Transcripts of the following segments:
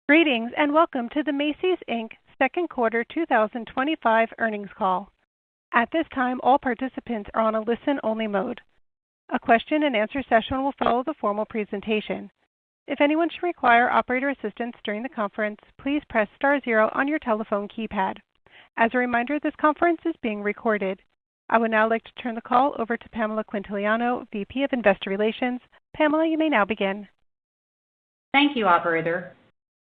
Greetings and welcome to the Macy's, Inc. Second Quarter 2025 Earnings Call. At this time, all participants are on a listen-only mode. A question-and-answer session will follow the formal presentation. If anyone should require operator assistance during the conference, please press star zero on your telephone keypad. As a reminder, this conference is being recorded. I would now like to turn the call over to Pamela Quintiliano, VP of Investor Relations. Pamela, you may now begin. Thank you, Operator.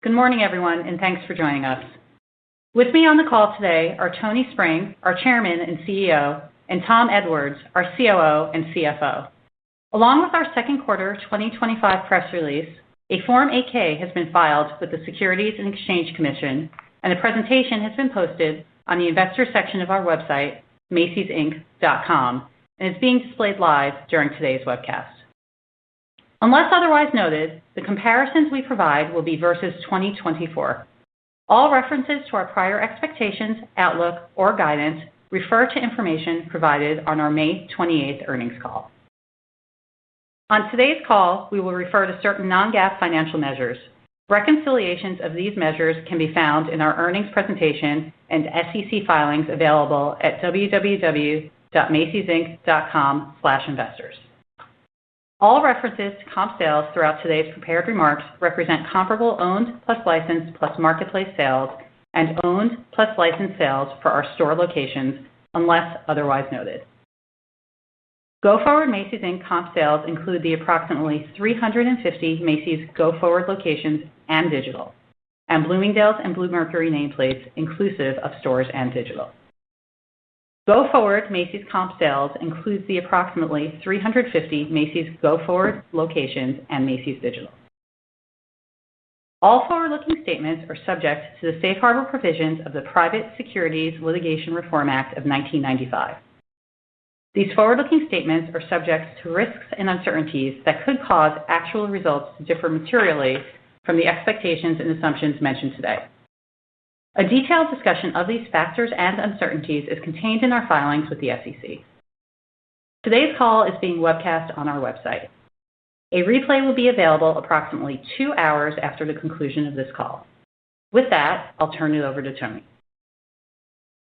Good morning, everyone, and thanks for joining us. With me on the call today are Tony Spring, our Chairman and CEO, and Tom Edwards, our COO and CFO. Along with our second quarter 2025 press release, a Form 8-K has been filed with the Securities and Exchange Commission, and the presentation has been posted on the Investor section of our website, macysinc.com, and is being displayed live during today's webcast. Unless otherwise noted, the comparisons we provide will be versus 2024. All references to our prior expectations, outlook, or guidance refer to information provided on our May 28th earnings call. On today's call, we will refer to certain non-GAAP financial measures. Reconciliations of these measures can be found in our earnings presentation and SEC filings available at www.macysinc.com/investors. All references to comp sales throughout today's prepared remarks represent comparable owned plus licensed plus marketplace sales and owned plus licensed sales for our store locations unless otherwise noted. Go-forward Macy's, Inc. comp sales include the approximately 350 Macy's go-forward locations and digital, and Bloomingdale's and Bluemercury nameplates inclusive of stores and digital. Go-forward Macy's comp sales includes the approximately 350 Macy's go-forward locations and Macy's digital. All forward-looking statements are subject to the safe harbor provisions of the Private Securities Litigation Reform Act of 1995. These forward-looking statements are subject to risks and uncertainties that could cause actual results to differ materially from the expectations and assumptions mentioned today. A detailed discussion of these factors and uncertainties is contained in our filings with the SEC. Today's call is being webcast on our website. A replay will be available approximately 2 hours after the conclusion of this call. With that, I'll turn it over to Tony.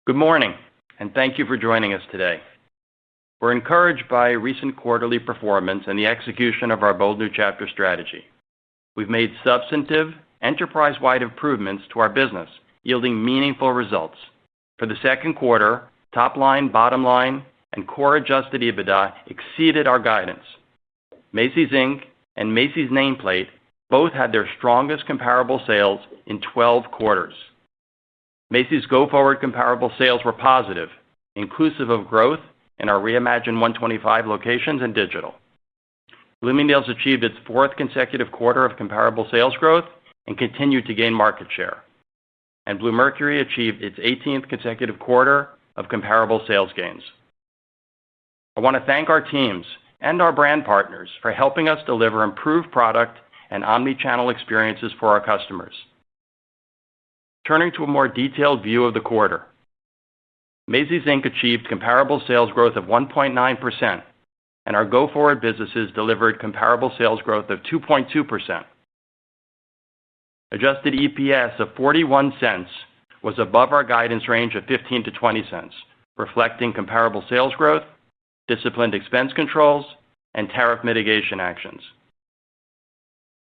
Good morning, and thank you for joining us today. We're encouraged by recent quarterly performance and the execution of our Bold New Chapter strategy. We've made substantive, enterprise-wide improvements to our business, yielding meaningful results. For the second quarter, top line, bottom line, and core adjusted EBITDA exceeded our guidance. Macy's, Inc. and Macy's nameplate both had their strongest comparable sales in 12 quarters. Macy's go-forward comparable sales were positive, inclusive of growth in our Reimagined 125 locations and digital. Bloomingdale's achieved its fourth consecutive quarter of comparable sales growth and continued to gain market share. And Bluemercury achieved its 18th consecutive quarter of comparable sales gains. I want to thank our teams and our brand partners for helping us deliver improved product and omnichannel experiences for our customers. Turning to a more detailed view of the quarter, Macy's, Inc. achieved comparable sales growth of 1.9%, and our go-forward businesses delivered comparable sales growth of 2.2%. Adjusted EPS of 41 cents was above our guidance range of 15 to 20 cents, reflecting comparable sales growth, disciplined expense controls, and tariff mitigation actions.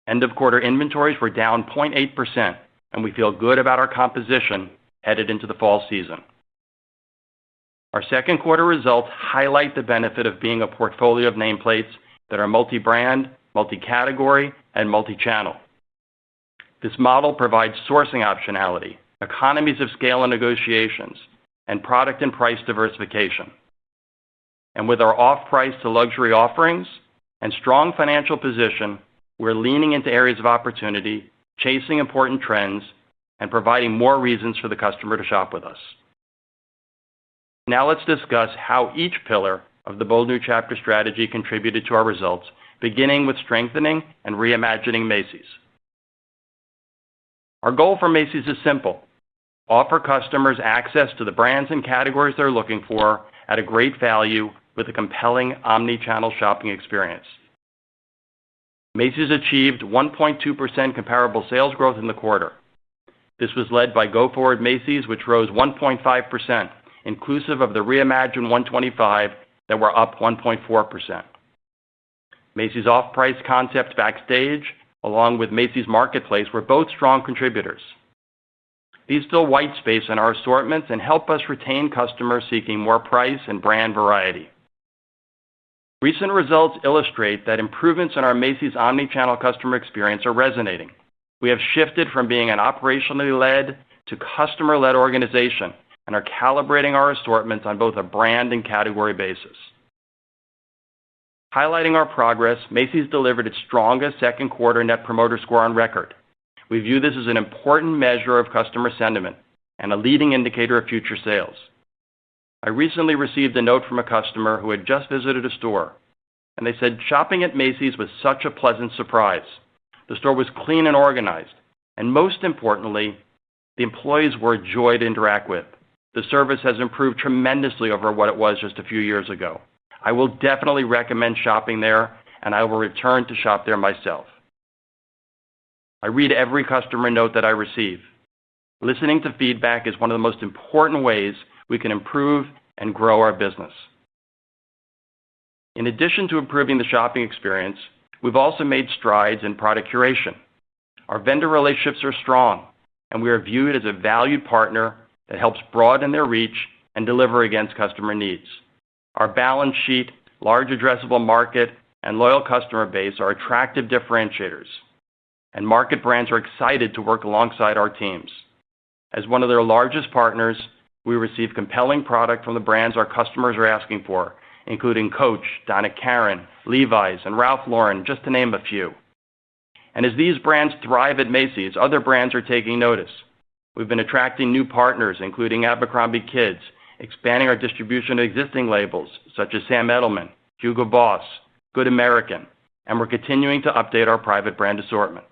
End-of-quarter inventories were down 0.8%, and we feel good about our composition headed into the fall season. Our second quarter results highlight the benefit of being a portfolio of nameplates that are multi-brand, multi-category, and multi-channel. This model provides sourcing optionality, economies of scale and negotiations, and product and price diversification. And with our off-price to luxury offerings and strong financial position, we're leaning into areas of opportunity, chasing important trends, and providing more reasons for the customer to shop with us. Now let's discuss how each pillar of the Bold New Chapter strategy contributed to our results, beginning with strengthening and reimagining Macy's. Our goal for Macy's is simple: offer customers access to the brands and categories they're looking for at a great value with a compelling omni-channel shopping experience. Macy's achieved 1.2% comparable sales growth in the quarter. This was led by Go Forward Macy's, which rose 1.5%, inclusive of the Reimagine 125 that were up 1.4%. Macy's off-price concept Backstage, along with Macy's Marketplace, were both strong contributors. These fill white space in our assortments and help us retain customers seeking more price and brand variety. Recent results illustrate that improvements in our Macy's omnichannel customer experience are resonating. We have shifted from being an operationally led to customer-led organization and are calibrating our assortments on both a brand and category basis. Highlighting our progress, Macy's delivered its strongest second quarter Net Promoter Score on record. We view this as an important measure of customer sentiment and a leading indicator of future sales. I recently received a note from a customer who had just visited a store, and they said shopping at Macy's was such a pleasant surprise. The store was clean and organized, and most importantly, the employees were a joy to interact with. The service has improved tremendously over what it was just a few years ago. I will definitely recommend shopping there, and I will return to shop there myself. I read every customer note that I receive. Listening to feedback is one of the most important ways we can improve and grow our business. In addition to improving the shopping experience, we've also made strides in product curation. Our vendor relationships are strong, and we are viewed as a valued partner that helps broaden their reach and deliver against customer needs. Our balance sheet, large addressable market, and loyal customer base are attractive differentiators, and market brands are excited to work alongside our teams. As one of their largest partners, we receive compelling product from the brands our customers are asking for, including Coach, Donna Karan, Levi's, and Ralph Lauren, just to name a few. And as these brands thrive at Macy's, other brands are taking notice. We've been attracting new partners, including Abercrombie Kids, expanding our distribution of existing labels, such as Sam Edelman, Hugo Boss, Good American, and we're continuing to update our private brand assortment.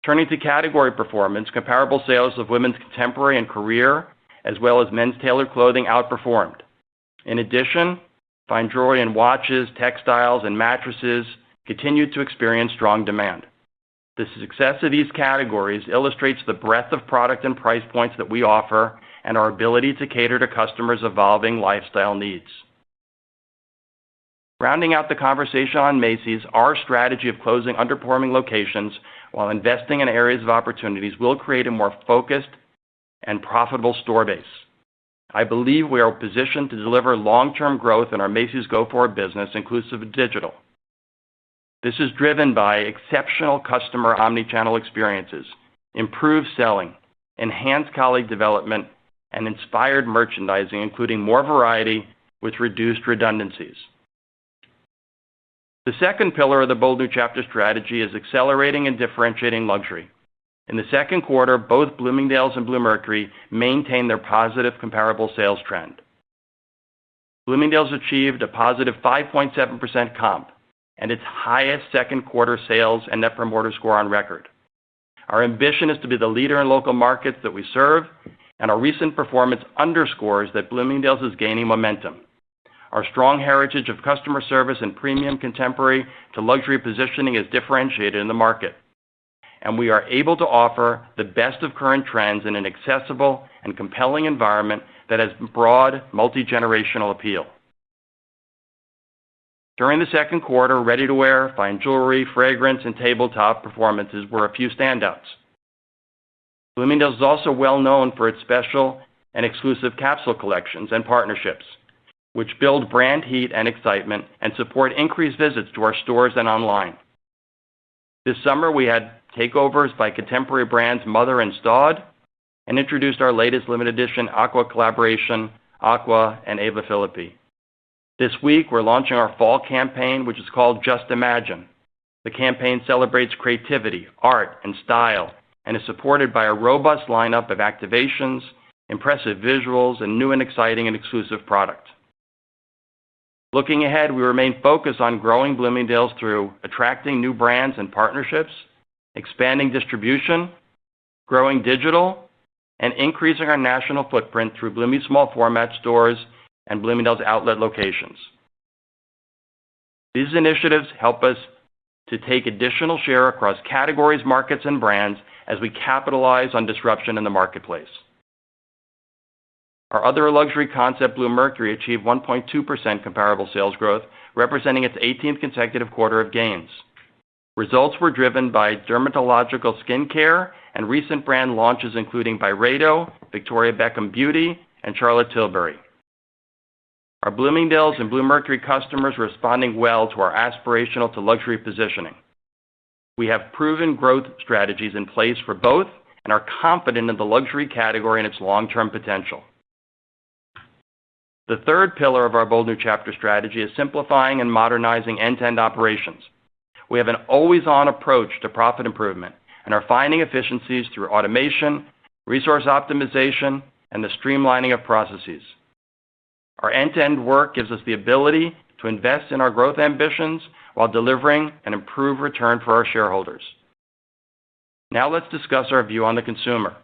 Turning to category performance, comparable sales of women's contemporary and career, as well as men's tailored clothing, outperformed. In addition, fine jewelry and watches, textiles, and mattresses continued to experience strong demand. The success of these categories illustrates the breadth of product and price points that we offer and our ability to cater to customers' evolving lifestyle needs. Rounding out the conversation on Macy's, our strategy of closing underperforming locations while investing in areas of opportunities will create a more focused and profitable store base. I believe we are positioned to deliver long-term growth in our Macy's Go Forward business, inclusive of digital. This is driven by exceptional customer omnichannel experiences, improved selling, enhanced colleague development, and inspired merchandising, including more variety with reduced redundancies. The second pillar of the Bold New Chapter strategy is accelerating and differentiating luxury. In the second quarter, both Bloomingdale's and Bluemercury maintained their positive comparable sales trend. Bloomingdale's achieved a positive 5.7% comp and its highest second quarter sales and Net Promoter Score on record. Our ambition is to be the leader in local markets that we serve, and our recent performance underscores that Bloomingdale's is gaining momentum. Our strong heritage of customer service and premium contemporary to luxury positioning is differentiated in the market, and we are able to offer the best of current trends in an accessible and compelling environment that has broad, multi-generational appeal. During the second quarter, ready-to-wear, fine jewelry, fragrance, and tabletop performances were a few standouts. Bloomingdale's is also well known for its special and exclusive capsule collections and partnerships, which build brand heat and excitement and support increased visits to our stores and online. This summer, we had takeovers by contemporary brands Mother and Staud, and introduced our latest limited edition Aqua collaboration, Aqua and Ava Philippi. This week, we're launching our fall campaign, which is called Just Imagine. The campaign celebrates creativity, art, and style, and is supported by a robust lineup of activations, impressive visuals, and new and exciting and exclusive product. Looking ahead, we remain focused on growing Bloomingdale's through attracting new brands and partnerships, expanding distribution, growing digital, and increasing our national footprint through Bloomie's small format stores and Bloomingdale's outlet locations. These initiatives help us to take additional share across categories, markets, and brands as we capitalize on disruption in the marketplace. Our other luxury concept, Bluemercury, achieved 1.2% comparable sales growth, representing its 18th consecutive quarter of gains. Results were driven by dermatological skincare and recent brand launches including Byredo, Victoria Beckham Beauty, and Charlotte Tilbury. Our Bloomingdale's and Bluemercury customers are responding well to our aspirational to luxury positioning. We have proven growth strategies in place for both and are confident in the luxury category and its long-term potential. The third pillar of our Bold New Chapter strategy is simplifying and modernizing end-to-end operations. We have an always-on approach to profit improvement and are finding efficiencies through automation, resource optimization, and the streamlining of processes. Our end-to-end work gives us the ability to invest in our growth ambitions while delivering an improved return for our shareholders. Now let's discuss our view on the consumer.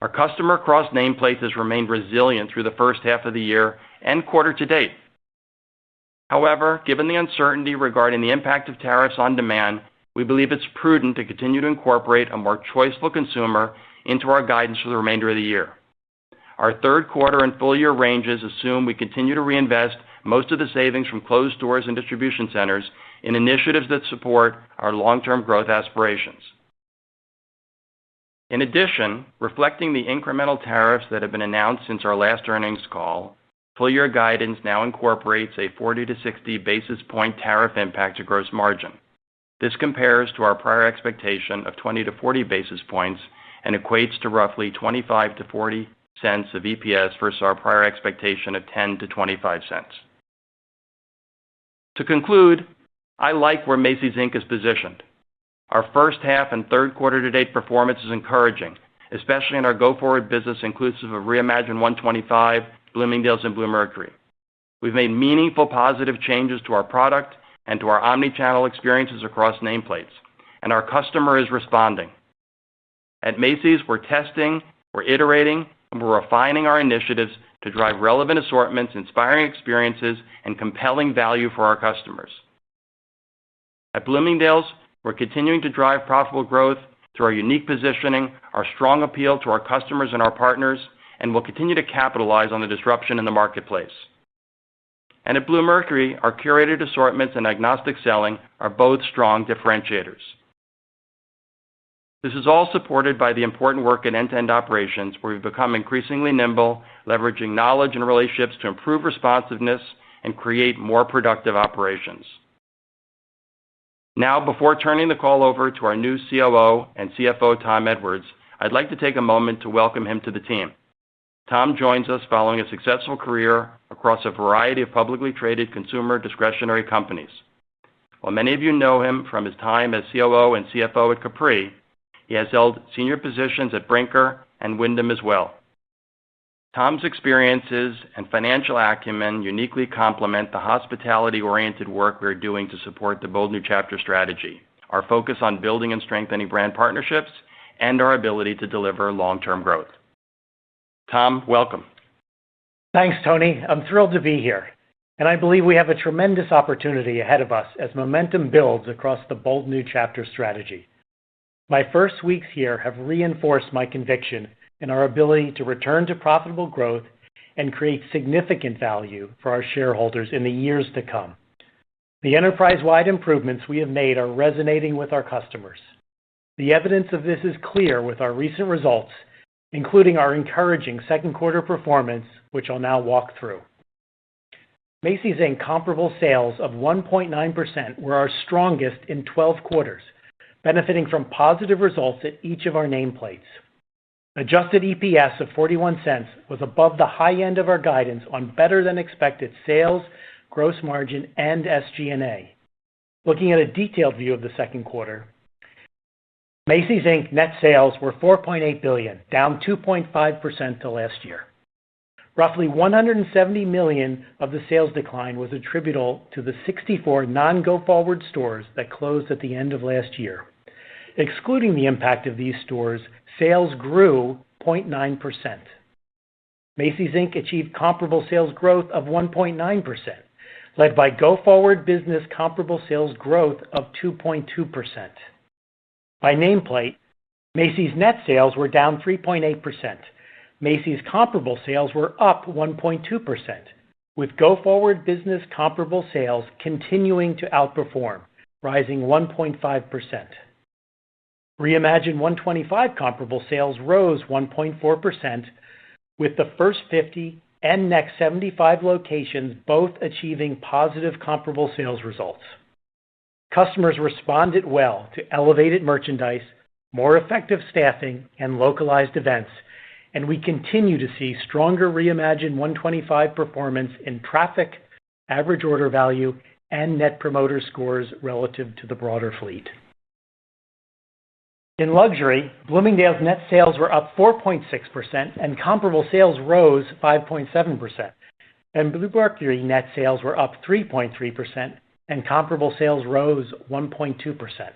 Our customer across nameplates has remained resilient through the first half of the year and quarter to date. However, given the uncertainty regarding the impact of tariffs on demand, we believe it's prudent to continue to incorporate a more choiceful consumer into our guidance for the remainder of the year. Our third quarter and full year ranges assume we continue to reinvest most of the savings from closed stores and distribution centers in initiatives that support our long-term growth aspirations. In addition, reflecting the incremental tariffs that have been announced since our last earnings call, full year guidance now incorporates a 40 to 60 basis point tariff impact to gross margin. This compares to our prior expectation of 20 to 40 basis points and equates to roughly 25 to 40 cents of EPS versus our prior expectation of 10 to 25 cents. To conclude, I like where Macy's Inc. is positioned. Our first half and third quarter to date performance is encouraging, especially in our go-forward business inclusive of Reimagine 125, Bloomingdale's, and Bluemercury. We've made meaningful positive changes to our product and to our omni-channel experiences across nameplates, and our customer is responding. At Macy's, we're testing, we're iterating, and we're refining our initiatives to drive relevant assortments, inspiring experiences, and compelling value for our customers. At Bloomingdale's, we're continuing to drive profitable growth through our unique positioning, our strong appeal to our customers and our partners, and we'll continue to capitalize on the disruption in the marketplace. And at Bluemercury, our curated assortments and agnostic selling are both strong differentiators. This is all supported by the important work in end-to-end operations where we've become increasingly nimble, leveraging knowledge and relationships to improve responsiveness and create more productive operations. Now, before turning the call over to our new COO and CFO, Tom Edwards, I'd like to take a moment to welcome him to the team. Tom joins us following a successful career across a variety of publicly traded consumer discretionary companies. While many of you know him from his time as COO and CFO at Capri, he has held senior positions at Brinker and Wyndham as well. Tom's experiences and financial acumen uniquely complement the hospitality-oriented work we're doing to support the Bold New Chapter strategy, our focus on building and strengthening brand partnerships, and our ability to deliver long-term growth. Tom, welcome. Thanks, Tony. I'm thrilled to be here, and I believe we have a tremendous opportunity ahead of us as momentum builds across the Bold New Chapter strategy. My first weeks here have reinforced my conviction in our ability to return to profitable growth and create significant value for our shareholders in the years to come. The enterprise-wide improvements we have made are resonating with our customers. The evidence of this is clear with our recent results, including our encouraging second quarter performance, which I'll now walk through. Macy's Inc. comparable sales of 1.9% were our strongest in 12 quarters, benefiting from positive results at each of our nameplates. Adjusted EPS of 41 cents was above the high end of our guidance on better than expected sales, gross margin, and SG&A. Looking at a detailed view of the second quarter, Macy's Inc. net sales were $4.8 billion, down 2.5% to last year. Roughly $170 million of the sales decline was attributable to the 64 non-go-forward stores that closed at the end of last year. Excluding the impact of these stores, sales grew 0.9%. Macy's Inc. achieved comparable sales growth of 1.9%, led by go-forward business comparable sales growth of 2.2%. By nameplate, Macy's net sales were down 3.8%. Macy's comparable sales were up 1.2%, with go-forward business comparable sales continuing to outperform, rising 1.5%. Reimagine 125 comparable sales rose 1.4%, with the first 50 and next 75 locations both achieving positive comparable sales results. Customers responded well to elevated merchandise, more effective staffing, and localized events, and we continue to see stronger Reimagine 125 performance in traffic, average order value, and net promoter scores relative to the broader fleet. In luxury, Bloomingdale's net sales were up 4.6% and comparable sales rose 5.7%, and Bluemercury net sales were up 3.3% and comparable sales rose 1.2%.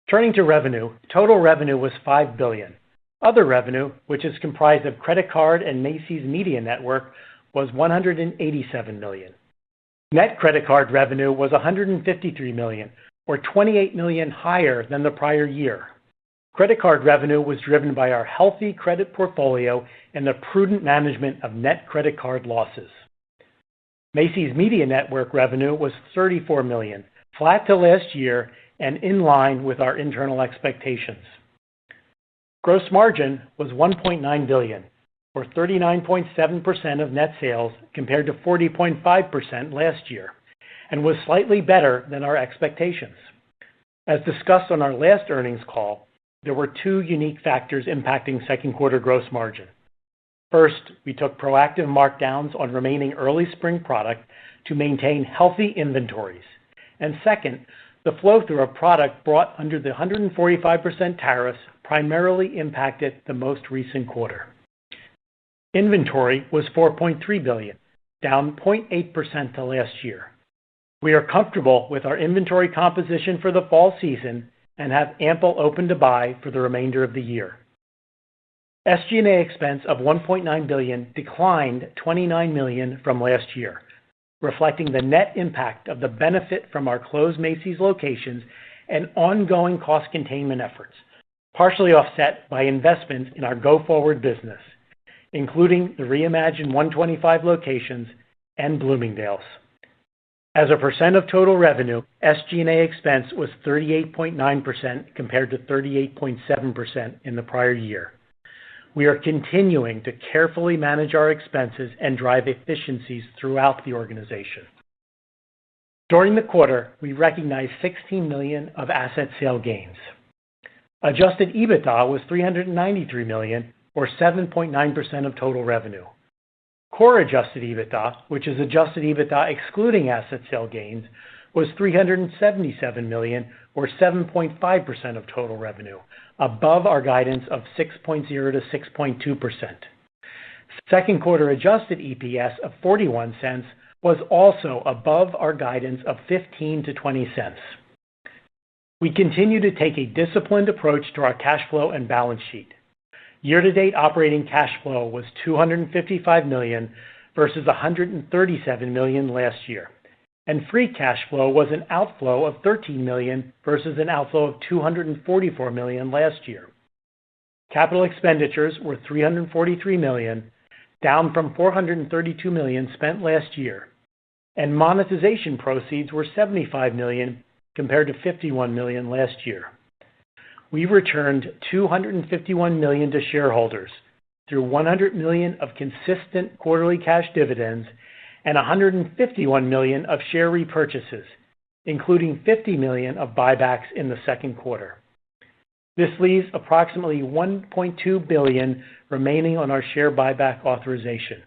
Turning to revenue, total revenue was $5 billion. Other revenue, which is comprised of credit card and Macy's Media Network, was $187 million. Net credit card revenue was $153 million, or $28 million higher than the prior year. Credit card revenue was driven by our healthy credit portfolio and the prudent management of net credit card losses. Macy's Media Network revenue was $34 million, flat to last year and in line with our internal expectations. Gross margin was $1.9 billion, or 39.7% of net sales, compared to 40.5% last year, and was slightly better than our expectations. As discussed on our last earnings call, there were two unique factors impacting second quarter gross margin. First, we took proactive markdowns on remaining early spring product to maintain healthy inventories. And second, the flow-through of product brought under the 145% tariffs primarily impacted the most recent quarter. Inventory was $4.3 billion, down 0.8% to last year. We are comfortable with our inventory composition for the fall season and have ample open to buy for the remainder of the year. SG&A expense of $1.9 billion declined $29 million from last year, reflecting the net impact of the benefit from our closed Macy's locations and ongoing cost containment efforts, partially offset by investments in our go-forward business, including the Reimagine 125 locations and Bloomingdale's. As a percent of total revenue, SG&A expense was 38.9% compared to 38.7% in the prior year. We are continuing to carefully manage our expenses and drive efficiencies throughout the organization. During the quarter, we recognized $16 million of asset sale gains. Adjusted EBITDA was $393 million, or 7.9% of total revenue. Core adjusted EBITDA, which is adjusted EBITDA excluding asset sale gains, was $377 million, or 7.5% of total revenue, above our guidance of 6.0 to 6.2%. Second quarter adjusted EPS of 41 cents was also above our guidance of 15 to 20 cents. We continue to take a disciplined approach to our cash flow and balance sheet. Year-to-date operating cash flow was $255 million versus $137 million last year, and free cash flow was an outflow of $13 million versus an outflow of $244 million last year. Capital expenditures were $343 million, down from $432 million spent last year, and monetization proceeds were $75 million compared to $51 million last year. We returned $251 million to shareholders through $100 million of consistent quarterly cash dividends and $151 million of share repurchases, including $50 million of buybacks in the second quarter. This leaves approximately $1.2 billion remaining on our share buyback authorization,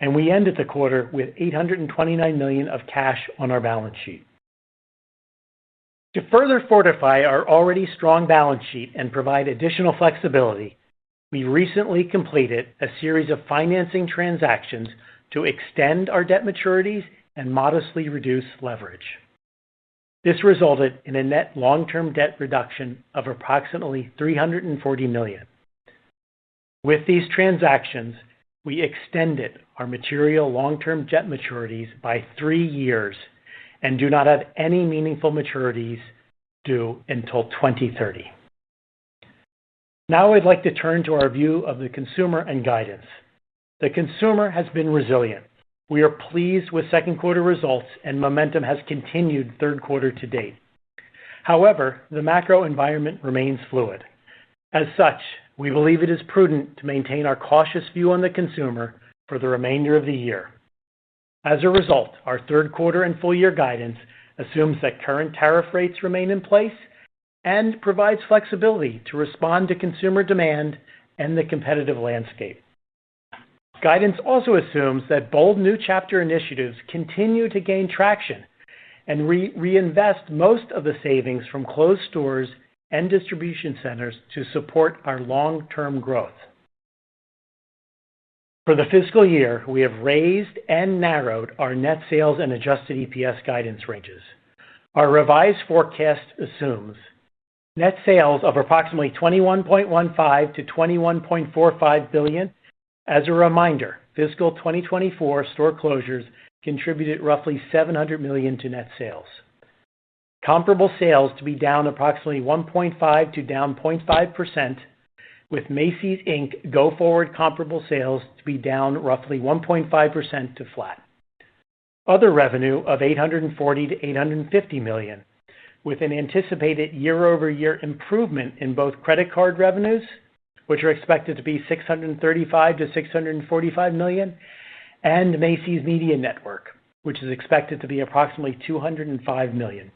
and we ended the quarter with $829 million of cash on our balance sheet. To further fortify our already strong balance sheet and provide additional flexibility, we recently completed a series of financing transactions to extend our debt maturities and modestly reduce leverage. This resulted in a net long-term debt reduction of approximately $340 million. With these transactions, we extended our material long-term debt maturities by 3 years and do not have any meaningful maturities due until 2030. Now I'd like to turn to our view of the consumer and guidance. The consumer has been resilient. We are pleased with second quarter results, and momentum has continued third quarter to date. However, the macro environment remains fluid. As such, we believe it is prudent to maintain our cautious view on the consumer for the remainder of the year. As a result, our third quarter and full year guidance assumes that current tariff rates remain in place and provides flexibility to respond to consumer demand and the competitive landscape. Guidance also assumes that Bold New Chapter initiatives continue to gain traction and reinvest most of the savings from closed stores and distribution centers to support our long-term growth. For the fiscal year, we have raised and narrowed our net sales and adjusted EPS guidance ranges. Our revised forecast assumes net sales of approximately $21.15 to $21.45 billion. As a reminder, fiscal 2024 store closures contributed roughly $700 million to net sales. Comparable sales to be down approximately 1.5% to down 0.5%, with Macy's Inc. go-forward comparable sales to be down roughly 1.5% to flat. Other revenue of $840 to $850 million, with an anticipated year-over-year improvement in both credit card revenues, which are expected to be $635 to $645 million, and Macy's Media Network, which is expected to be approximately $205 million.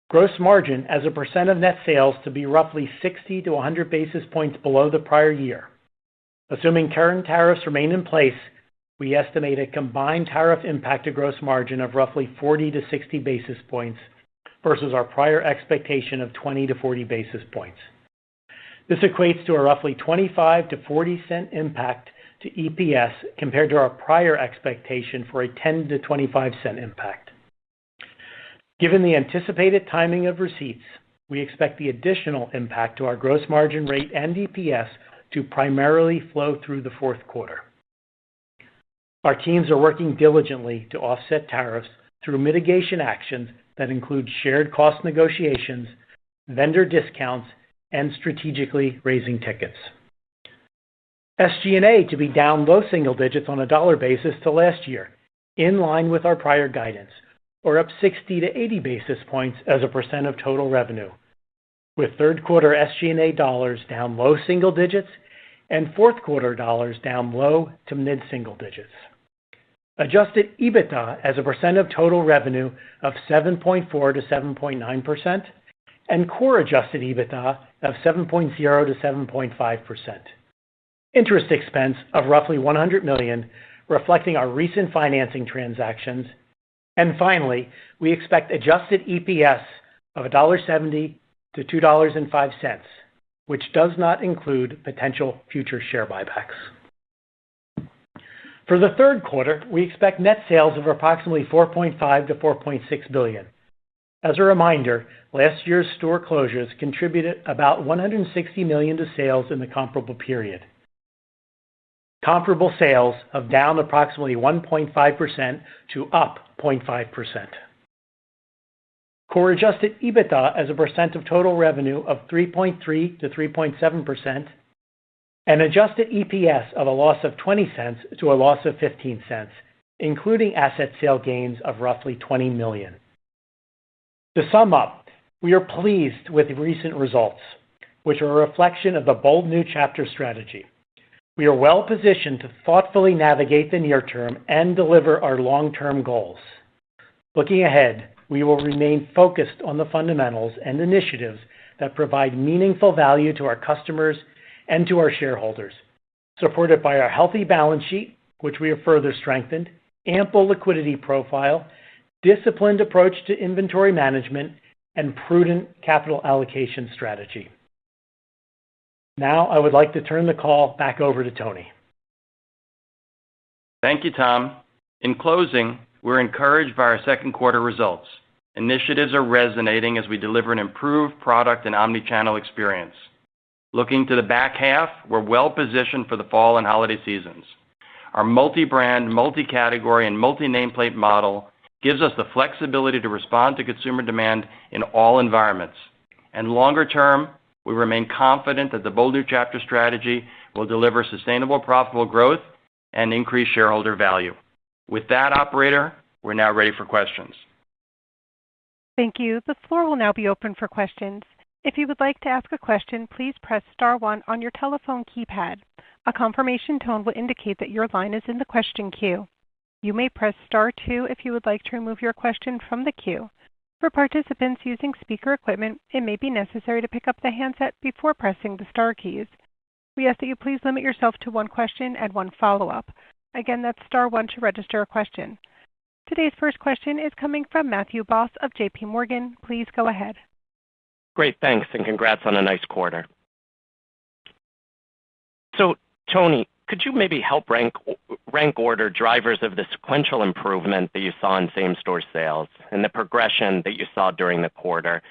Gross margin as a percent of net sales to be roughly 60 to 100 basis points below the prior year. Assuming current tariffs remain in place, we estimate a combined tariff impact to gross margin of roughly 40 to 60 basis points versus our prior expectation of 20 to 40 basis points. This equates to a roughly 25 to 40 cent impact to EPS compared to our prior expectation for a 10 to 25 cent impact. Given the anticipated timing of receipts, we expect the additional impact to our gross margin rate and EPS to primarily flow through the fourth quarter. Our teams are working diligently to offset tariffs through mitigation actions that include shared cost negotiations, vendor discounts, and strategically raising tickets. SG&A to be down low single digits on a dollar basis to last year, in line with our prior guidance, or up 60 to 80 basis points as a percent of total revenue, with third quarter SG&A dollars down low single digits and fourth quarter dollars down low to mid single digits. Adjusted EBITDA as a percent of total revenue of 7.4 to 7.9%, and core adjusted EBITDA of 7.0 to 7.5%. Interest expense of roughly $100 million, reflecting our recent financing transactions. And finally, we expect adjusted EPS of $1.70 to $2.05, which does not include potential future share buybacks. For the third quarter, we expect net sales of approximately $4.5 to $4.6 billion. As a reminder, last year's store closures contributed about $160 million to sales in the comparable period. Comparable sales of down approximately 1.5% to up 0.5%. Core adjusted EBITDA as a percent of total revenue of 3.3 to 3.7%, and adjusted EPS of a loss of 20 cents to a loss of 15 cents, including asset sale gains of roughly $20 million. To sum up, we are pleased with recent results, which are a reflection of the Bold New Chapter strategy. We are well positioned to thoughtfully navigate the near term and deliver our long-term goals. Looking ahead, we will remain focused on the fundamentals and initiatives that provide meaningful value to our customers and to our shareholders, supported by our healthy balance sheet, which we have further strengthened, ample liquidity profile, disciplined approach to inventory management, and prudent capital allocation strategy. Now, I would like to turn the call back over to Tony. Thank you, Tom. In closing, we're encouraged by our second quarter results. Initiatives are resonating as we deliver an improved product and omnichannel experience. Looking to the back half, we're well positioned for the fall and holiday seasons. Our multi-brand, multi-category, and multi-nameplate model gives us the flexibility to respond to consumer demand in all environments. And longer term, we remain confident that the Bold New Chapter strategy will deliver sustainable, profitable growth and increase shareholder value. With that, operator, we're now ready for questions. Thank you. The floor will now be open for questions. If you would like to ask a question, please press star 1 on your telephone keypad. A confirmation tone will indicate that your line is in the question queue. You may press star 2 if you would like to remove your question from the queue. For participants using speaker equipment, it may be necessary to pick up the handset before pressing the star keys. We ask that you please limit yourself to one question and one follow-up. Again, that's star 1 to register a question. Today's first question is coming from Matthew Boss of J.P. Morgan. Please go ahead. Great, thanks, and congrats on a nice quarter. So, Tony, could you maybe help rank order drivers of the sequential improvement that you saw in same-store sales and the progression that you saw during the quarter?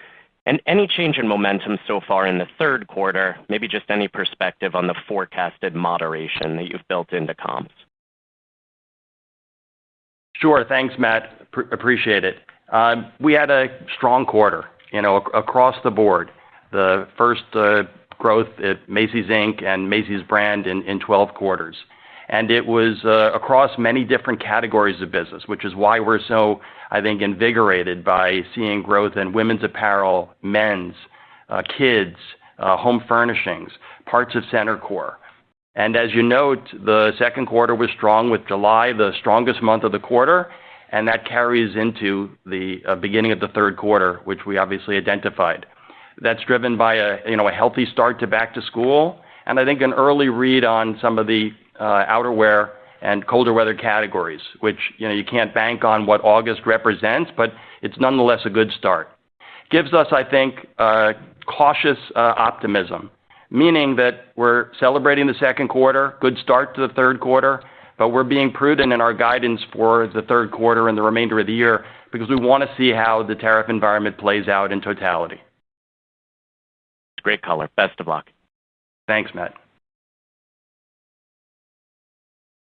And any change in momentum so far in the third quarter, maybe just any perspective on the forecasted moderation that you've built into comps? Sure, thanks, Matt. Appreciate it. We had a strong quarter, across the board. The first growth at Macy's Inc. and Macy's brand in 12 quarters. And it was across many different categories of business, which is why we're so, I think, invigorated by seeing growth in women's apparel, men's, kids, home furnishings, parts of center core. And as you note, the second quarter was strong, with July the strongest month of the quarter, and that carries into the beginning of the third quarter, which we obviously identified. That's driven by a healthy start to back to school, and I think an early read on some of the outerwear and colder weather categories, which you can't bank on what August represents, but it's nonetheless a good start. Gives us, I think, cautious optimism, meaning that we're celebrating the second quarter, good start to the third quarter, but we're being prudent in our guidance for the third quarter and the remainder of the year because we want to see how the tariff environment plays out in totality. Great color. Best of luck. Thanks, Matt.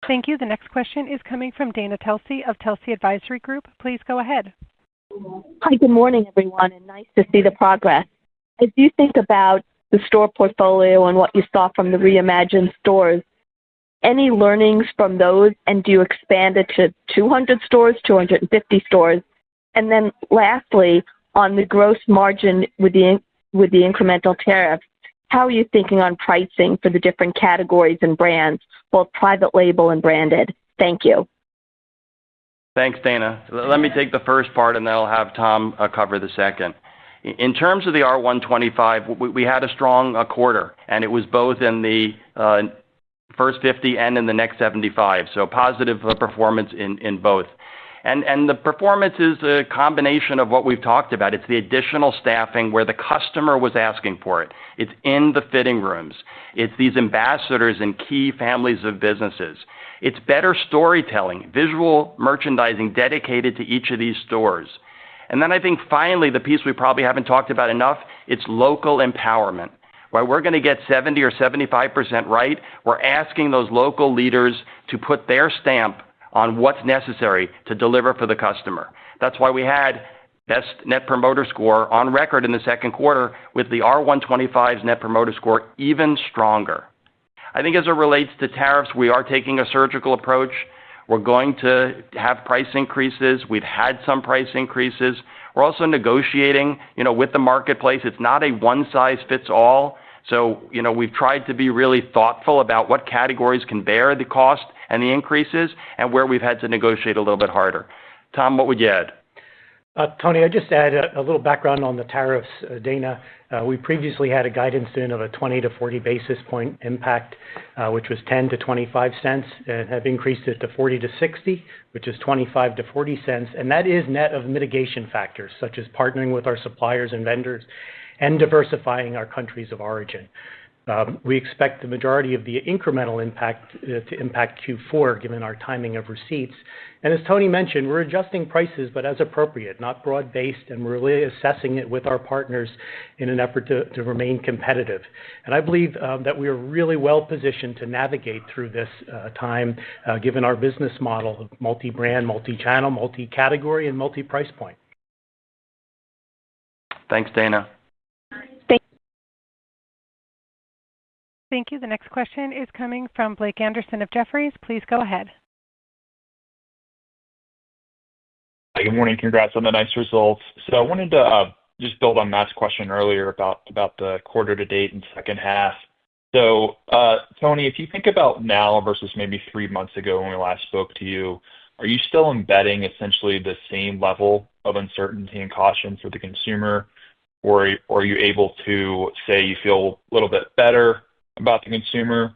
Thank you. The next question is coming from Dana Telsey of Telsey Advisory Group. Please go ahead. Hi, good morning, everyone, and nice to see the progress. As you think about the store portfolio and what you saw from the reimagined stores, any learnings from those, and do you expand it to 200 stores, 250 stores? And then lastly, on the gross margin with the incremental tariffs, how are you thinking on pricing for the different categories and brands, both private label and branded? Thank you. Thanks, Dana. Let me take the first part, and then I'll have Tom cover the second. In terms of the R125, we had a strong quarter, and it was both in the first 50 and in the next 75, so positive performance in both. And the performance is a combination of what we've talked about. It's the additional staffing where the customer was asking for it. It's in the fitting rooms. It's these ambassadors in key families of businesses. It's better storytelling, visual merchandising dedicated to each of these stores. And then I think finally, the piece we probably haven't talked about enough, it's local empowerment. While we're going to get 70 or 75% right, we're asking those local leaders to put their stamp on what's necessary to deliver for the customer. That's why we had best Net Promoter Score on record in the second quarter, with the R125's Net Promoter Score even stronger. I think as it relates to tariffs, we are taking a surgical approach. We're going to have price increases. We've had some price increases. We're also negotiating, with the marketplace. It's not a one-size-fits-all. So, we've tried to be really thoughtful about what categories can bear the cost and the increases and where we've had to negotiate a little bit harder. Tom, what would you add? Tony, I just add a little background on the tariffs, Dana. We previously had a guidance in of a 20 to 40 basis point impact, which was 10 to 25 cents, and have increased it to 40 to 60, which is 25 to 40 cents. And that is net of mitigation factors, such as partnering with our suppliers and vendors and diversifying our countries of origin. We expect the majority of the incremental impact to impact Q4, given our timing of receipts. And as Tony mentioned, we're adjusting prices, but as appropriate, not broad-based, and we're really assessing it with our partners in an effort to remain competitive. And I believe that we are really well positioned to navigate through this time, given our business model of multi-brand, multi-channel, multi-category, and multi-price point. Thanks, Dana. Thank you. The next question is coming from Blake Anderson of Jefferies. Please go ahead. Hi, good morning. Congrats on the nice results. So I wanted to just build on Matt's question earlier about the quarter to date and second half. So, Tony, if you think about now versus maybe 3 months ago when we last spoke to you, are you still embedding essentially the same level of uncertainty and caution for the consumer, or are you able to say you feel a little bit better about the consumer?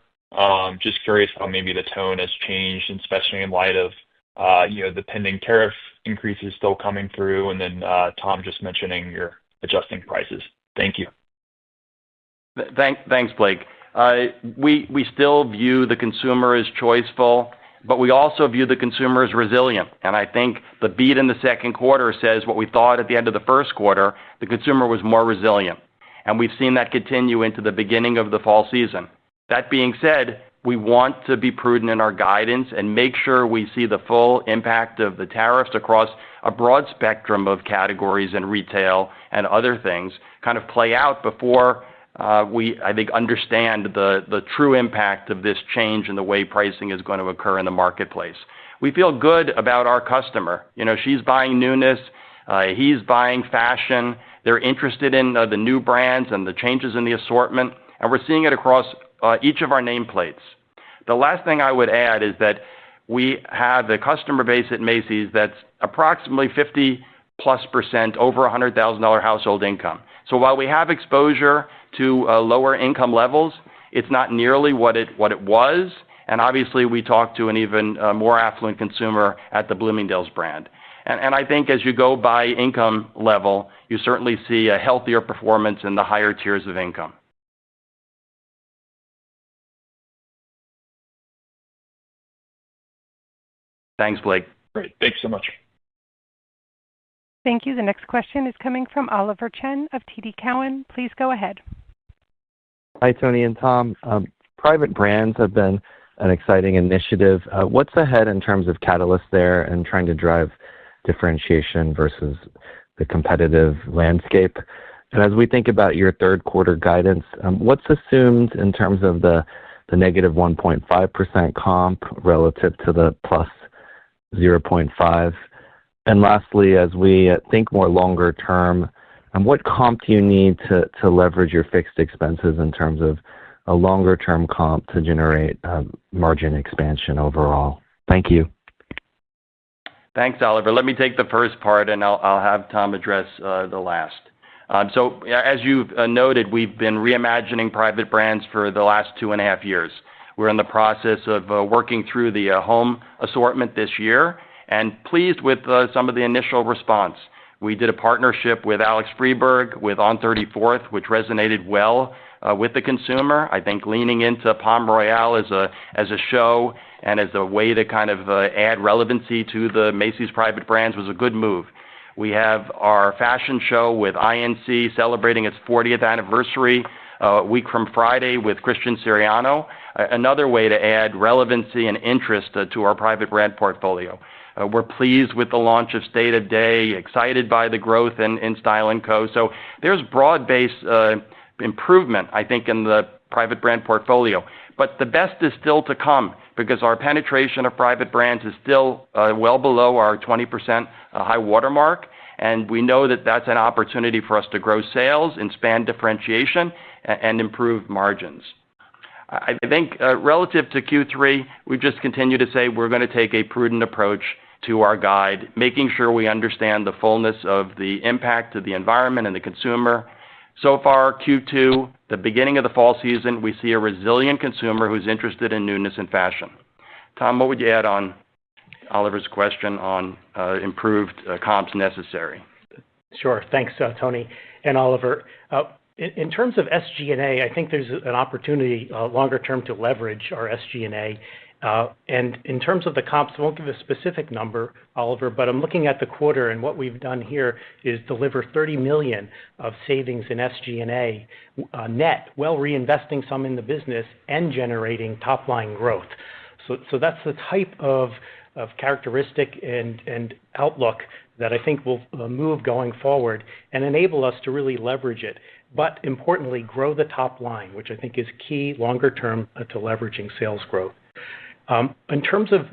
Just curious how maybe the tone has changed, especially in light of the pending tariff increases still coming through, and then Tom just mentioning you're adjusting prices. Thank you. Thanks, Blake. We still view the consumer as choiceful, but we also view the consumer as resilient. And I think the beat in the second quarter says what we thought at the end of the first quarter, the consumer was more resilient. And we've seen that continue into the beginning of the fall season. That being said, we want to be prudent in our guidance and make sure we see the full impact of the tariffs across a broad spectrum of categories and retail and other things kind of play out before we, I think, understand the true impact of this change in the way pricing is going to occur in the marketplace. We feel good about our customer. She's buying newness. He's buying fashion. They're interested in the new brands and the changes in the assortment, and we're seeing it across each of our nameplates. The last thing I would add is that we have a customer base at Macy's that's approximately 50+% over $100,000 household income. So while we have exposure to lower income levels, it's not nearly what it was, and obviously we talk to an even more affluent consumer at the Bloomingdale's brand. And I think as you go by income level, you certainly see a healthier performance in the higher tiers of income. Thanks, Blake. Great. Thanks so much. Thank you. The next question is coming from Oliver Chen of TD Cowen. Please go ahead. Hi, Tony and Tom. Private brands have been an exciting initiative. What's ahead in terms of catalysts there and trying to drive differentiation versus the competitive landscape? And as we think about your third quarter guidance, what's assumed in terms of the negative 1.5% comp relative to the plus 0.5%? And lastly, as we think more longer term, what comp do you need to leverage your fixed expenses in terms of a longer term comp to generate margin expansion overall? Thank you. Thanks, Oliver. Let me take the first part, and I'll have Tom address the last. So as you've noted, we've been reimagining private brands for the last 2.5 years. We're in the process of working through the home assortment this year and pleased with some of the initial response. We did a partnership with Alex Freberg with On 34th, which resonated well with the consumer. I think leaning into Palm Royale as a show and as a way to kind of add relevancy to the Macy's private brands was a good move. We have our fashion show with INC celebrating its 40th anniversary a week from Friday with Christian Siriano, another way to add relevancy and interest to our private brand portfolio. We're pleased with the launch of State of Day, excited by the growth in Style & Co. So there's broad-based improvement, I think, in the private brand portfolio. But the best is still to come because our penetration of private brands is still well below our 20% high watermark. And we know that that's an opportunity for us to grow sales, expand differentiation, and improve margins. I think relative to Q3, we just continue to say we're going to take a prudent approach to our guide, making sure we understand the fullness of the impact to the environment and the consumer. So far, Q2, the beginning of the fall season, we see a resilient consumer who's interested in newness and fashion. Tom, what would you add on Oliver's question on improved comps necessary? Sure. Thanks, Tony and Oliver. In terms of SG&A, I think there's an opportunity longer term to leverage our SG&A. And in terms of the comps, I won't give a specific number, Oliver, but I'm looking at the quarter, and what we've done here is deliver $30 million of savings in SG&A net, while reinvesting some in the business and generating top-line growth. So that's the type of characteristic and outlook that I think will move going forward and enable us to really leverage it. But importantly, grow the top line, which I think is key longer term to leveraging sales growth. In terms of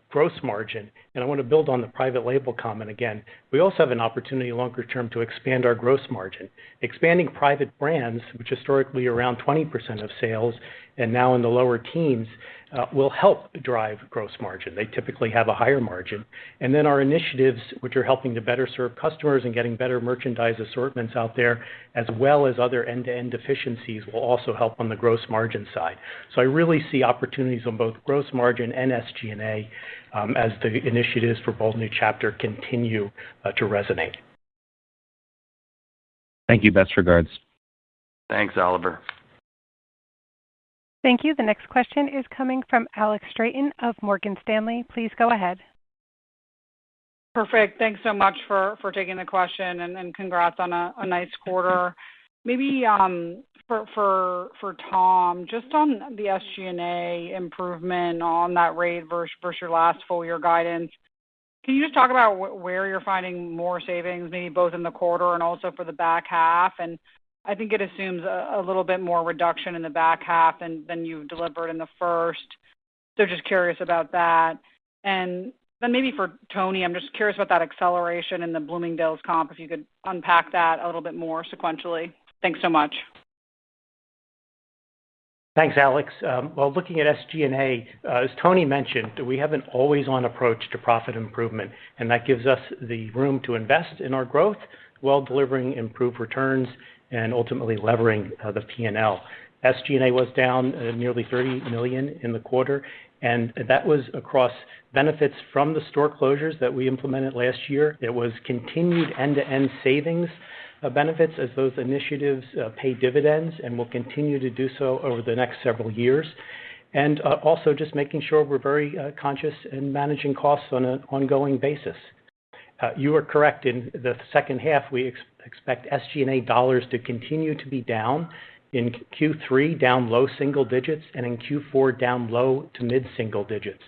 gross margin, and I want to build on the private label comment again, we also have an opportunity longer term to expand our gross margin. Expanding private brands, which historically are around 20% of sales and now in the lower teens, will help drive gross margin. They typically have a higher margin. And then our initiatives, which are helping to better serve customers and getting better merchandise assortments out there, as well as other end-to-end efficiencies, will also help on the gross margin side. So I really see opportunities on both gross margin and SG&A as the initiatives for Bold New Chapter continue to resonate. Thank you. Best regards. Thanks, Oliver. Thank you. The next question is coming from Alex Straton of Morgan Stanley. Please go ahead. Perfect. Thanks so much for taking the question, and congrats on a nice quarter. Maybe for Tom, just on the SG&A improvement on that rate versus your last full year guidance, can you just talk about where you're finding more savings, maybe both in the quarter and also for the back half? And I think it assumes a little bit more reduction in the back half than you've delivered in the first. So just curious about that. And then maybe for Tony, I'm just curious about that acceleration in the Bloomingdale's comp, if you could unpack that a little bit more sequentially. Thanks so much. Thanks, Alex. Well, looking at SG&A, as Tony mentioned, we have an always-on approach to profit improvement, and that gives us the room to invest in our growth while delivering improved returns and ultimately levering the P&L. SG&A was down nearly $30 million in the quarter, and that was across benefits from the store closures that we implemented last year. It was continued end-to-end savings benefits as those initiatives pay dividends and will continue to do so over the next several years. And also just making sure we're very conscious in managing costs on an ongoing basis. You are correct. In the second half, we expect SG&A dollars to continue to be down. In Q3, down low single digits, and in Q4, down low to mid single digits.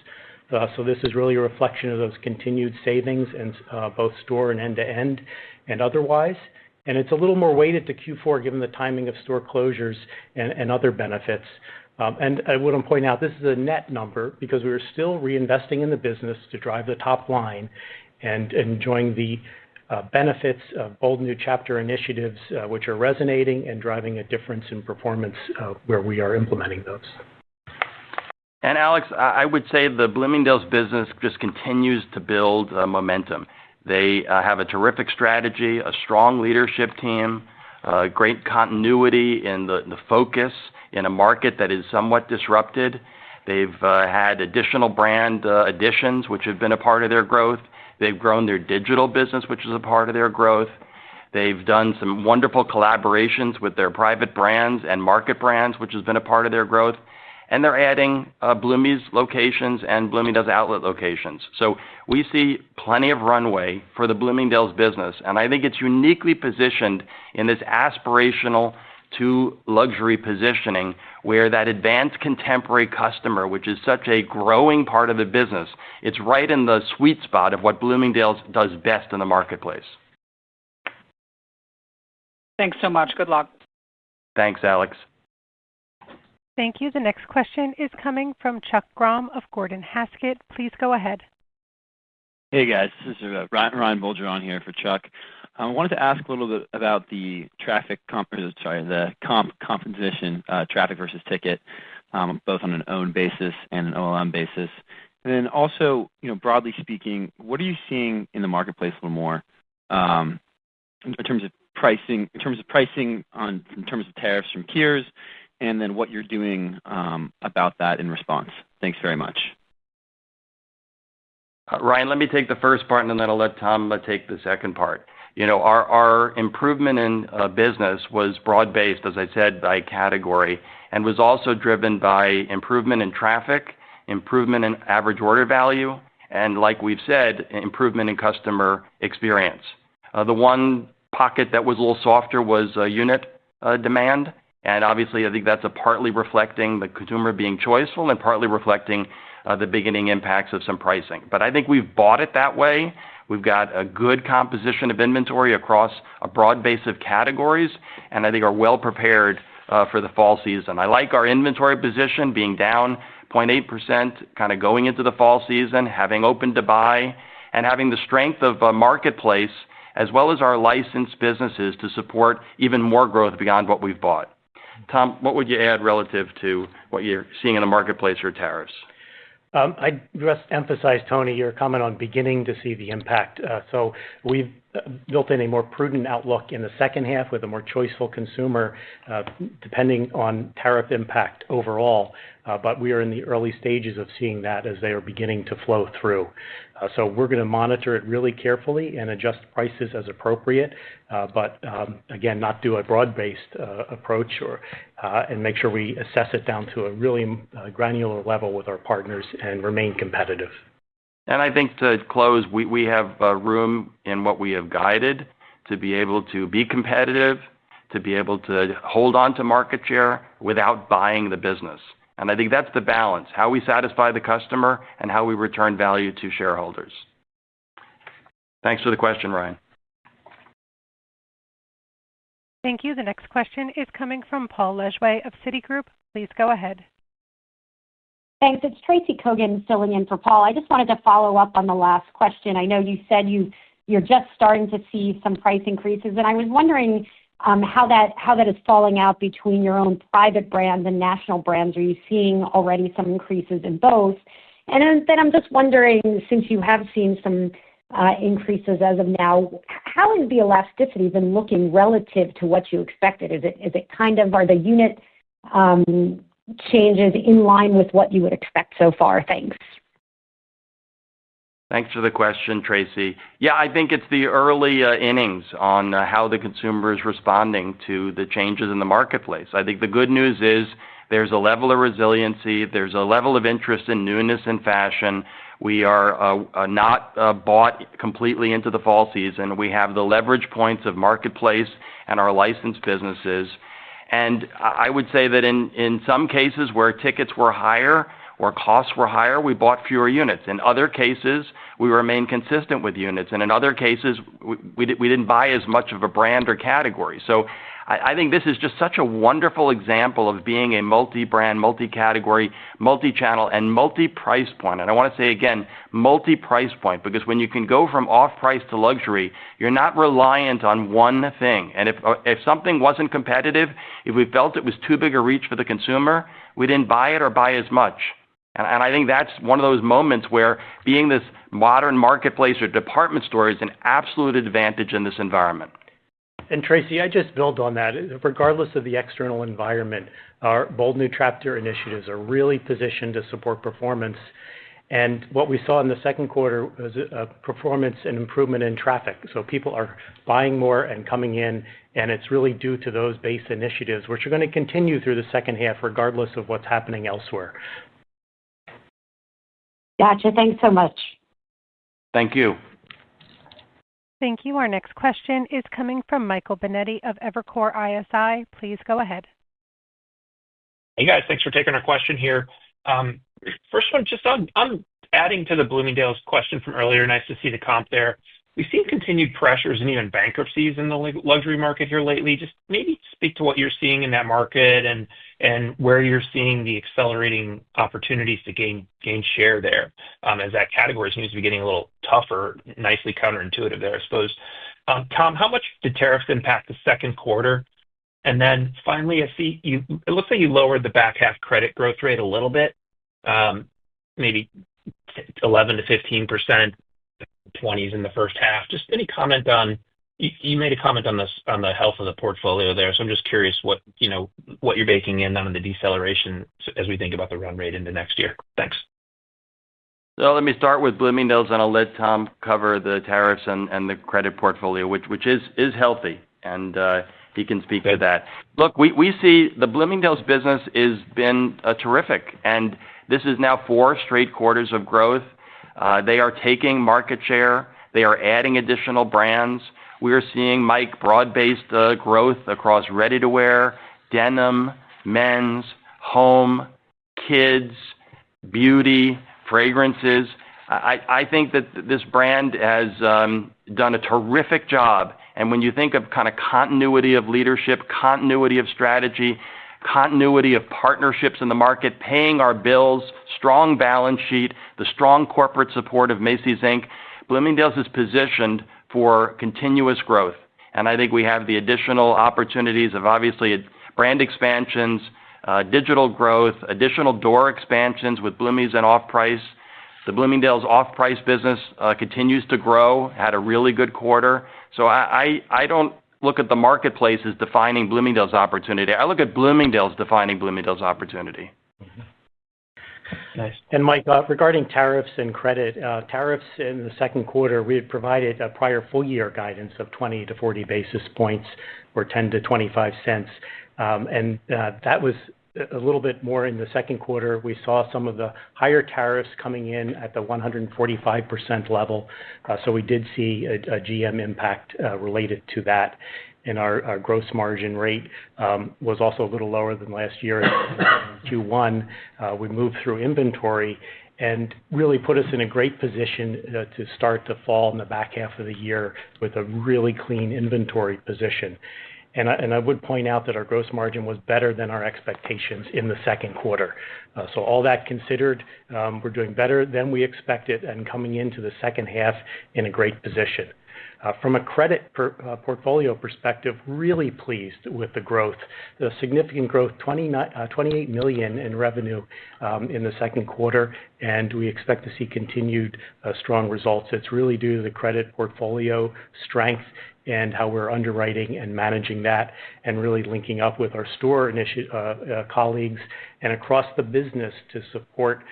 So this is really a reflection of those continued savings in both store and end-to-end and otherwise. And it's a little more weighted to Q4 given the timing of store closures and other benefits. And I want to point out this is a net number because we are still reinvesting in the business to drive the top line and enjoying the benefits of Bold New Chapter initiatives, which are resonating and driving a difference in performance where we are implementing those. And Alex, I would say the Bloomingdale's business just continues to build momentum. They have a terrific strategy, a strong leadership team, great continuity in the focus in a market that is somewhat disrupted. They've had additional brand additions, which have been a part of their growth. They've grown their digital business, which is a part of their growth. They've done some wonderful collaborations with their private brands and market brands, which has been a part of their growth. And they're adding Bloomie's locations and Bloomingdale's outlet locations. So we see plenty of runway for the Bloomingdale's business. And I think it's uniquely positioned in this aspirational to luxury positioning where that advanced contemporary customer, which is such a growing part of the business, it's right in the sweet spot of what Bloomingdale's does best in the marketplace. Thanks so much. Good luck. Thanks, Alex. Thank you. The next question is coming from Chuck Grom of Gordon Haskett. Please go ahead. Hey, guys. This is Ryan Bolger on here for Chuck. I wanted to ask a little bit about the the comp composition, traffic versus ticket, both on an owned basis and an OLM basis. And then also, broadly speaking, what are you seeing in the marketplace a little more in terms of pricing, in terms of tariffs from peers, and then what you're doing about that in response? Thanks very much. Ryan, let me take the first part, and then I'll let Tom take the second part. Our improvement in business was broad-based, as I said, by category, and was also driven by improvement in traffic, improvement in average order value, and like we've said, improvement in customer experience. The one pocket that was a little softer was unit demand, and obviously I think that's partly reflecting the consumer being choiceful and partly reflecting the beginning impacts of some pricing. But I think we've bought it that way. We've got a good composition of inventory across a broad base of categories, and I think are well prepared for the fall season. I like our inventory position being down 0.8%, kind of going into the fall season, having open to buy, and having the strength of a marketplace as well as our licensed businesses to support even more growth beyond what we've bought. Tom, what would you add relative to what you're seeing in the marketplace for tariffs? I just emphasize, Tony, your comment on beginning to see the impact. So we've built in a more prudent outlook in the second half with a more choiceful consumer, depending on tariff impact overall. But we are in the early stages of seeing that as they are beginning to flow through. So we're going to monitor it really carefully and adjust prices as appropriate, but again, not do a broad-based approach and make sure we assess it down to a really granular level with our partners and remain competitive. And I think to close, we have room in what we have guided to be able to be competitive, to be able to hold on to market share without buying the business. And I think that's the balance, how we satisfy the customer and how we return value to shareholders. Thanks for the question, Ryan. Thank you. The next question is coming from Paul Lejuez of Citigroup. Please go ahead. Thanks. It's Tracy Kogan filling in for Paul. I just wanted to follow up on the last question. I know you said you're just starting to see some price increases, and I was wondering how that is falling out between your own private brands and national brands. Are you seeing already some increases in both? And then I'm just wondering, since you have seen some increases as of now, how has the elasticity been looking relative to what you expected? Is it kind of, are the unit changes in line with what you would expect so far? Thanks. Thanks for the question, Tracy. Yeah, I think it's the early innings on how the consumer is responding to the changes in the marketplace. I think the good news is there's a level of resiliency. There's a level of interest in newness and fashion. We are not bought completely into the fall season. We have the leverage points of marketplace and our licensed businesses. And I would say that in some cases where tickets were higher or costs were higher, we bought fewer units. In other cases, we remain consistent with units. And in other cases, we didn't buy as much of a brand or category. So I think this is just such a wonderful example of being a multi-brand, multi-category, multi-channel, and multi-price point. And I want to say again, multi-price point, because when you can go from off-price to luxury, you're not reliant on one thing. And if something wasn't competitive, if we felt it was too big a reach for the consumer, we didn't buy it or buy as much. And I think that's one of those moments where being this modern marketplace or department store is an absolute advantage in this environment. And Tracy, I just build on that. Regardless of the external environment, our Bold New Chapter initiatives are really positioned to support performance. And what we saw in the second quarter was a performance and improvement in traffic. So people are buying more and coming in, and it's really due to those base initiatives, which are going to continue through the second half regardless of what's happening elsewhere. Gotcha. Thanks so much. Thank you. Thank you. Our next question is coming from Michael Binetti of Evercore ISI. Please go ahead. Hey, guys. Thanks for taking our question here. First one, just on adding to the Bloomingdale's question from earlier, nice to see the comp there. We've seen continued pressures and even bankruptcies in the luxury market here lately. Just maybe speak to what you're seeing in that market and where you're seeing the accelerating opportunities to gain share there, as that category seems to be getting a little tougher, nicely counterintuitive there, I suppose. Tom, how much did tariffs impact the second quarter? And then finally, I see it looks like you lowered the back half credit growth rate a little bit, maybe 11 to 15%, 20s in the first half. Just any comment on, you made a comment on this, on the health of the portfolio there. So I'm just curious what you're baking in on the deceleration as we think about the run rate into next year. Thanks. So let me start with Bloomingdale's, and I'll let Tom cover the tariffs and the credit portfolio, which is healthy, and he can speak to that. Look, we see the Bloomingdale's business has been terrific, and this is now 4 straight quarters of growth. They are taking market share. They are adding additional brands. We are seeing, Mike, broad-based growth across ready-to-wear, denim, men's, home, kids, beauty, fragrances. I think that this brand has done a terrific job. And when you think of kind of continuity of leadership, continuity of strategy, continuity of partnerships in the market, paying our bills, strong balance sheet, the strong corporate support of Macy's, Inc., Bloomingdale's is positioned for continuous growth. And I think we have the additional opportunities of obviously brand expansions, digital growth, additional door expansions with Bloomie's and off-price. The Bloomingdale's off-price business continues to grow, had a really good quarter. So I don't look at the marketplace as defining Bloomingdale's opportunity. I look at Bloomingdale's defining Bloomingdale's opportunity. Mm-hmm. Nice. And Mike, regarding tariffs and credit, tariffs in the second quarter, we had provided a prior full-year guidance of 20 to 40 basis points or 10 to 25 cents. And that was a little bit more in the second quarter. We saw some of the higher tariffs coming in at the 145% level. So we did see a GM impact related to that. And our gross margin rate was also a little lower than last year in Q1. We moved through inventory and really put us in a great position to start to fall in the back half of the year with a really clean inventory position. And I would point out that our gross margin was better than our expectations in the second quarter. So all that considered, we're doing better than we expected and coming into the second half in a great position. From a credit portfolio perspective, really pleased with the growth, the significant growth, $28 million in revenue in the second quarter, and we expect to see continued strong results. It's really due to the credit portfolio strength and how we're underwriting and managing that and really linking up with our store colleagues and across the business to support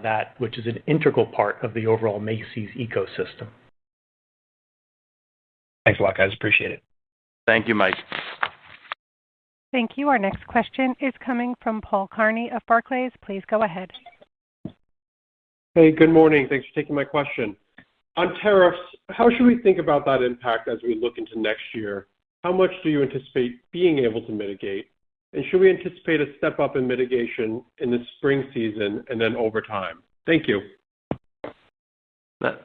that, which is an integral part of the overall Macy's ecosystem. Thanks a lot, guys. Appreciate it. Thank you, Mike. Thank you. Our next question is coming from Paul Kearney of Barclays. Please go ahead. Hey, good morning. Thanks for taking my question. On tariffs, how should we think about that impact as we look into next year? How much do you anticipate being able to mitigate? And should we anticipate a step up in mitigation in the spring season and then over time? Thank you.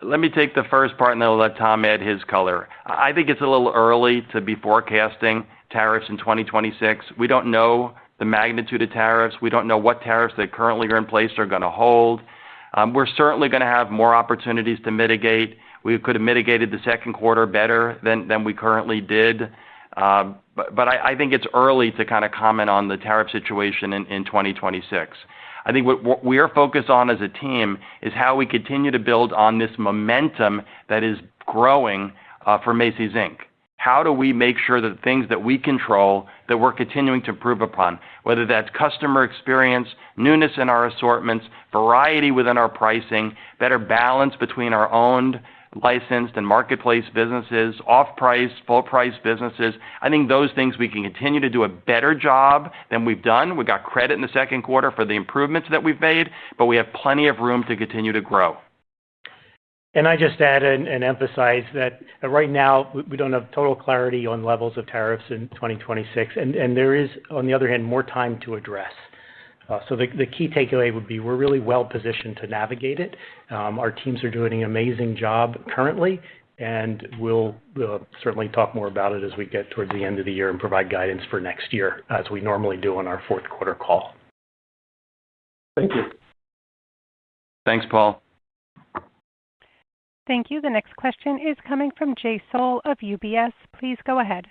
Let me take the first part and then I'll let Tom add his color. I think it's a little early to be forecasting tariffs in 2026. We don't know the magnitude of tariffs. We don't know what tariffs that currently are in place are going to hold. We're certainly going to have more opportunities to mitigate. We could have mitigated the second quarter better than we currently did. But I think it's early to kind of comment on the tariff situation in 2026. I think what we are focused on as a team is how we continue to build on this momentum that is growing for Macy's, Inc. How do we make sure that the things that we control, that we're continuing to improve upon, whether that's customer experience, newness in our assortments, variety within our pricing, better balance between our owned, licensed, and marketplace businesses, off-price, full-price businesses. I think those things we can continue to do a better job than we've done. We got credit in the second quarter for the improvements that we've made, but we have plenty of room to continue to grow. And I just add and emphasize that right now we don't have total clarity on levels of tariffs in 2026, and there is, on the other hand, more time to address. So the key takeaway would be we're really well positioned to navigate it. Our teams are doing an amazing job currently, and we'll certainly talk more about it as we get towards the end of the year and provide guidance for next year, as we normally do on our fourth quarter call. Thank you. Thanks, Paul. Thank you. The next question is coming from Jay Sole of UBS. Please go ahead.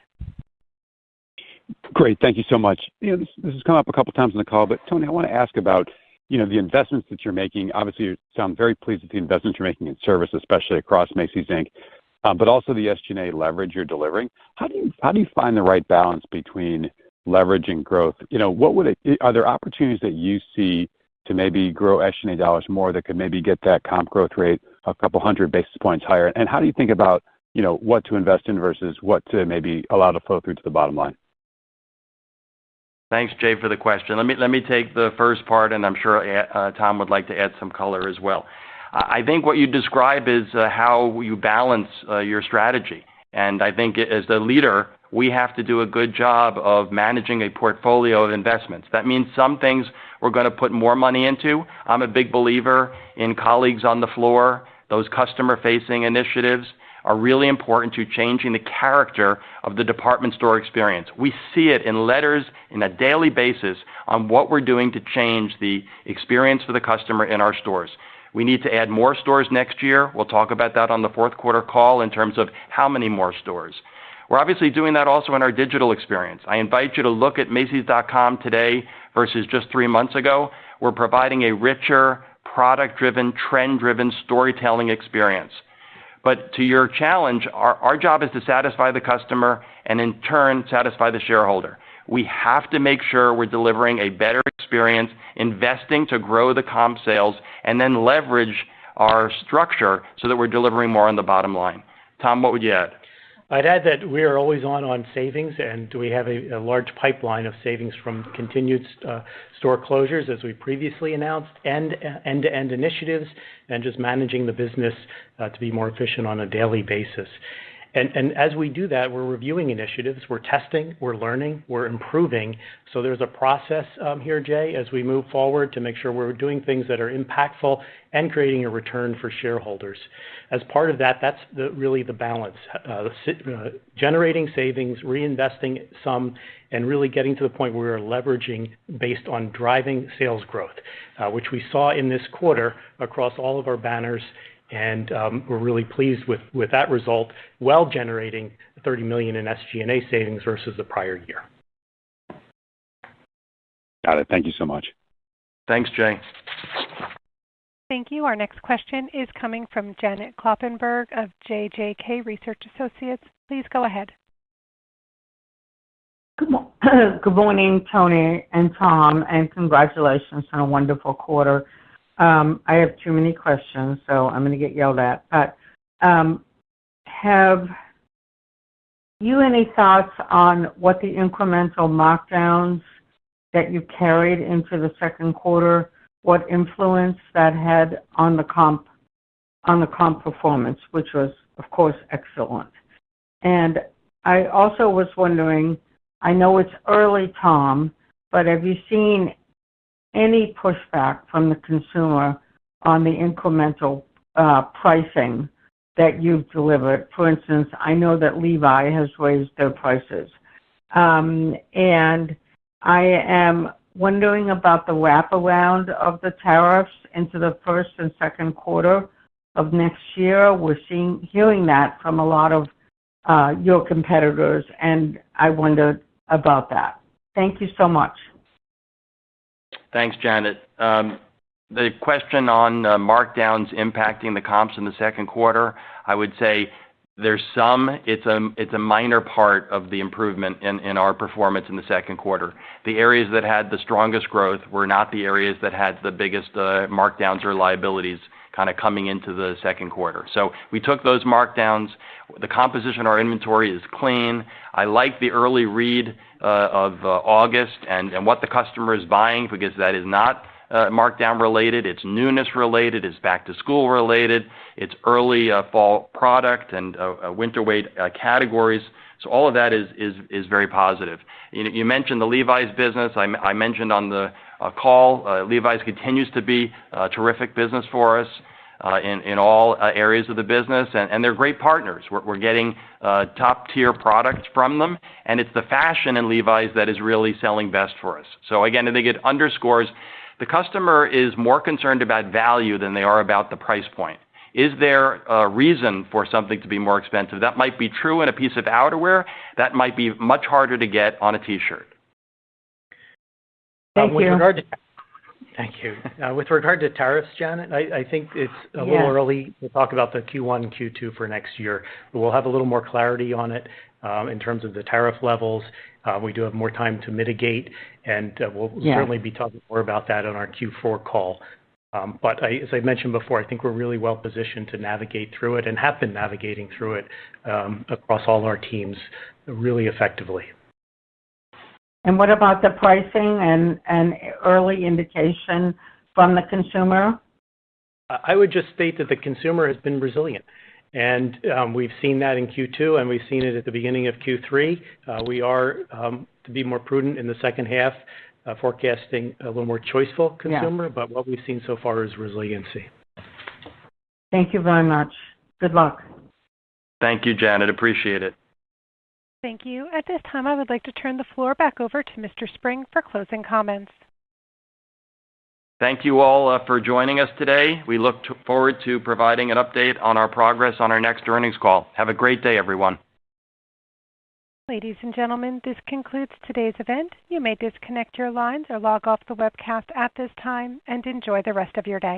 Great. Thank you so much. This has come up a couple times in the call, but Tony, I want to ask about, the investments that you're making. Obviously, you sound very pleased with the investments you're making in service, especially across Macy's, Inc., but also the SG&A leverage you're delivering. How do you find the right balance between leverage and growth? Are there opportunities that you see to maybe grow SG&A dollars more that could maybe get that comp growth rate a couple hundred basis points higher? And how do you think about, what to invest in versus what to maybe allow to flow through to the bottom line? Thanks, Jay, for the question. Let me take the first part, and I'm sure Tom would like to add some color as well. I think what you describe is how you balance your strategy. And I think as the leader, we have to do a good job of managing a portfolio of investments. That means some things we're going to put more money into. I'm a big believer in colleagues on the floor. Those customer-facing initiatives are really important to changing the character of the department store experience. We see it in letters on a daily basis on what we're doing to change the experience for the customer in our stores. We need to add more stores next year. We'll talk about that on the fourth quarter call in terms of how many more stores. We're obviously doing that also in our digital experience. I invite you to look at Macys.com today versus just 3 months ago. We're providing a richer, product-driven, trend-driven storytelling experience. But to your challenge, our job is to satisfy the customer and in turn satisfy the shareholder. We have to make sure we're delivering a better experience, investing to grow the comp sales, and then leverage our structure so that we're delivering more on the bottom line. Tom, what would you add? I'd add that we are always on savings, and we have a large pipeline of savings from continued store closures, as we previously announced, and end-to-end initiatives, and just managing the business to be more efficient on a daily basis. And as we do that, we're reviewing initiatives, we're testing, we're learning, we're improving. So there's a process here, Jay, as we move forward to make sure we're doing things that are impactful and creating a return for shareholders. As part of that, that's really the balance, generating savings, reinvesting some, and really getting to the point where we're leveraging based on driving sales growth, which we saw in this quarter across all of our banners. And we're really pleased with that result, while generating $30 million in SG&A savings versus the prior year. Got it. Thank you so much. Thanks, Jay. Thank you. Our next question is coming from Janet Kloppenburg of JJK Research Associates. Please go ahead. Good morning, Tony and Tom, and congratulations on a wonderful quarter. I have too many questions, so I'm going to get yelled at. But have you any thoughts on what the incremental markdowns that you carried into the second quarter, what influence that had on the comp performance, which was, of course, excellent? And I also was wondering, I know it's early, Tom, but have you seen any pushback from the consumer on the incremental pricing that you've delivered? For instance, I know that Levi has raised their prices. And I am wondering about the wraparound of the tariffs into the first and second quarter of next year. We're hearing that from a lot of your competitors, and I wondered about that. Thank you so much. Thanks, Janet. The question on markdowns impacting the comps in the second quarter, I would say there's some. It's a minor part of the improvement in our performance in the second quarter. The areas that had the strongest growth were not the areas that had the biggest markdowns or liabilities kind of coming into the second quarter. So we took those markdowns. The composition of our inventory is clean. I like the early read of August and what the customer is buying, because that is not markdown related. It's newness related. It's back to school related. It's early fall product and winter weight categories. So all of that is very positive. You mentioned the Levi's business. I mentioned on the call, Levi's continues to be a terrific business for us in all areas of the business, and they're great partners. We're getting top-tier products from them, and it's the fashion in Levi's that is really selling best for us. So again, I think it underscores the customer is more concerned about value than they are about the price point. Is there a reason for something to be more expensive? That might be true in a piece of outerwear. That might be much harder to get on a T-shirt. Thank you. Thank you. With regard to tariffs, Janet, I think it's a little early to talk about the Q1 and Q2 for next year. But we'll have a little more clarity on it in terms of the tariff levels. We do have more time to mitigate, and we'll certainly be talking more about that on our Q4 call. But as I mentioned before, I think we're really well positioned to navigate through it and have been navigating through it across all our teams really effectively. And what about the pricing and early indication from the consumer? I would just state that the consumer has been resilient. And we've seen that in Q2, and we've seen it at the beginning of Q3. We are, to be more prudent in the second half, forecasting a little more choiceful consumer, but what we've seen so far is resiliency. Thank you very much. Good luck. Thank you, Janet. Appreciate it. Thank you. At this time, I would like to turn the floor back over to Mr. Spring for closing comments. Thank you all for joining us today. We look forward to providing an update on our progress on our next earnings call. Have a great day, everyone. Ladies and gentlemen, this concludes today's event. You may disconnect your lines or log off the webcast at this time and enjoy the rest of your day.